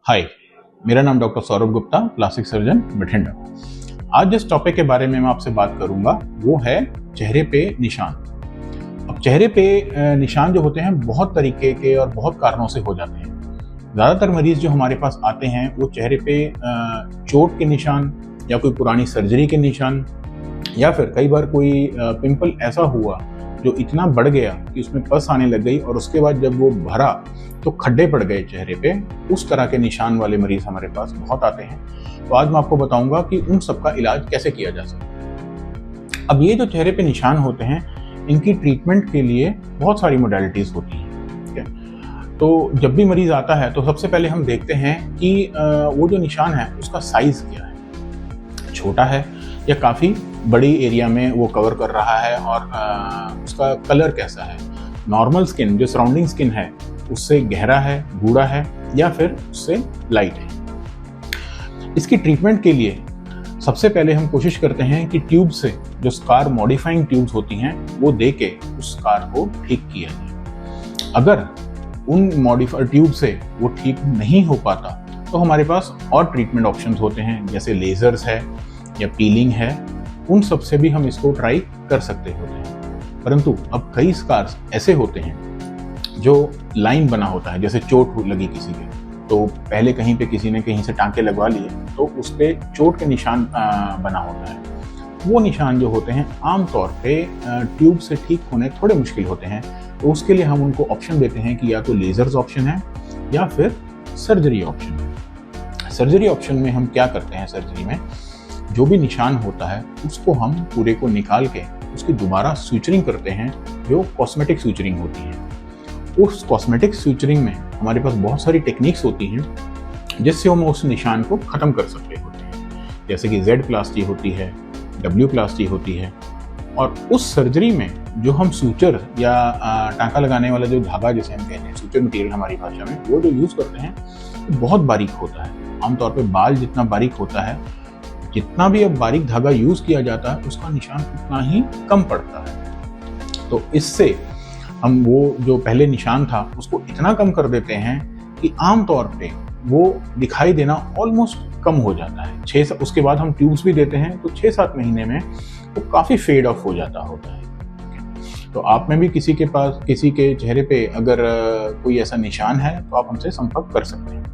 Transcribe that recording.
हाय, मेरा नाम doctor Saurabh Gupta, plastic surgeon Bathinda. आज जिस टॉपिक के बारे में मैं आपसे बात करूंगा वो है चेहरे पे निशान। अब चेहरे पे निशान जो होते हैं बहुत तरीके के और बहुत कारणों से हो जाते हैं। ज़्यादातर मरीज जो हमारे पास आते हैं वो चेहरे पे चोट के निशान या कोई पुरानी सर्जरी के निशान या फिर कई बार कोई पिंपल ऐसा हुआ जो इतना बढ़ गया कि उसमें पस आने लग गई और उसके बाद जब वो भरा तो खड्डे पड़ गए चेहरे पे। उस तरह के निशान वाले मरीज हमारे पास बहुत आते हैं। तो आज मैं आपको बताऊंगा कि उन सब का इलाज कैसे किया जा सकता है। अब ये जो चेहरे पे निशान होते हैं इनकी ट्रीटमेंट के लिए बहुत सारी मोडालिटीज होती हैं। ठीक है, तो जब भी मरीज आता है तो सबसे पहले हम देखते हैं कि वो जो निशान है उसका साइज क्या है, छोटा है या काफ़ी बड़ी एरिया में वो कवर कर रहा है और उसका कलर कैसा है, नॉर्मल स्किन जो सराउंडिंग स्किन है उससे गहरा है, गूढ़ा है या फिर उससे लाइट है। इसकी ट्रीटमेंट के लिए सबसे पहले हम कोशिश करते हैं कि ट्यूब से जो स्कार मॉडिफाइंग ट्यूब्स होती हैं वो दे के उस स्कार को ठीक किया जाए। अगर उन मॉडिफाइड ट्यूब से वो ठीक नहीं हो पाता तो हमारे पास और ट्रीटमेंट ऑप्शंस होते हैं, जैसे लेजर्स है या पीलिंग है। उन सब से भी हम इसको ट्राई कर सकते होते हैं। परंतु अब कई स्कार्स ऐसे होते हैं जो लाइन बना होता है, जैसे चोट लगी किसी के तो पहले कहीं पे किसी ने कहीं से टांके लगवा लिए तो उस पे चोट के निशान बना होता है। वो निशान जो होते हैं आमतौर पे ट्यूब से ठीक होने थोड़े मुश्किल होते हैं। तो उसके लिए हम उनको ऑप्शन देते हैं कि या तो लेजर्स ऑप्शन है या फिर सर्जरी ऑप्शन है। सर्जरी ऑप्शन में हम क्या करते हैं, सर्जरी में जो भी निशान होता है उसको हम पूरे को निकाल के उसकी दोबारा सूचरिंग करते हैं, जो कॉस्मेटिक सूचरिंग होती है। उस कॉस्मेटिक सूचरिंग में हमारे पास बहुत सारी टेक्निक्स होती हैं जिससे हम उस निशान को ख़त्म कर सकते होते हैं, जैसे कि जेड प्लास्टी होती है, डब्ल्यू प्लास्टी होती है। और उस सर्जरी में जो हम सूचर या टाँका लगाने वाला जो धागा जिसे हम कहते हैं, सूचर मटेरियल हमारी भाषा में, वो जो यूज़ करते हैं वो बहुत बारीक होता है। आमतौर पर बाल जितना बारीक होता है, जितना भी अब बारीक धागा यूज़ किया जाता है उसका निशान उतना ही कम पड़ता है। तो इससे हम वो जो पहले निशान था उसको इतना कम कर देते हैं कि आमतौर पे वो दिखाई देना ऑलमोस्ट कम हो जाता है। उसके बाद हम ट्यूब्स भी देते हैं तो 6-7 महीने में वो काफ़ी फेड ऑफ हो जाता होता है। तो आप में भी किसी के चेहरे पे अगर कोई ऐसा निशान है तो आप हमसे संपर्क कर सकते हैं।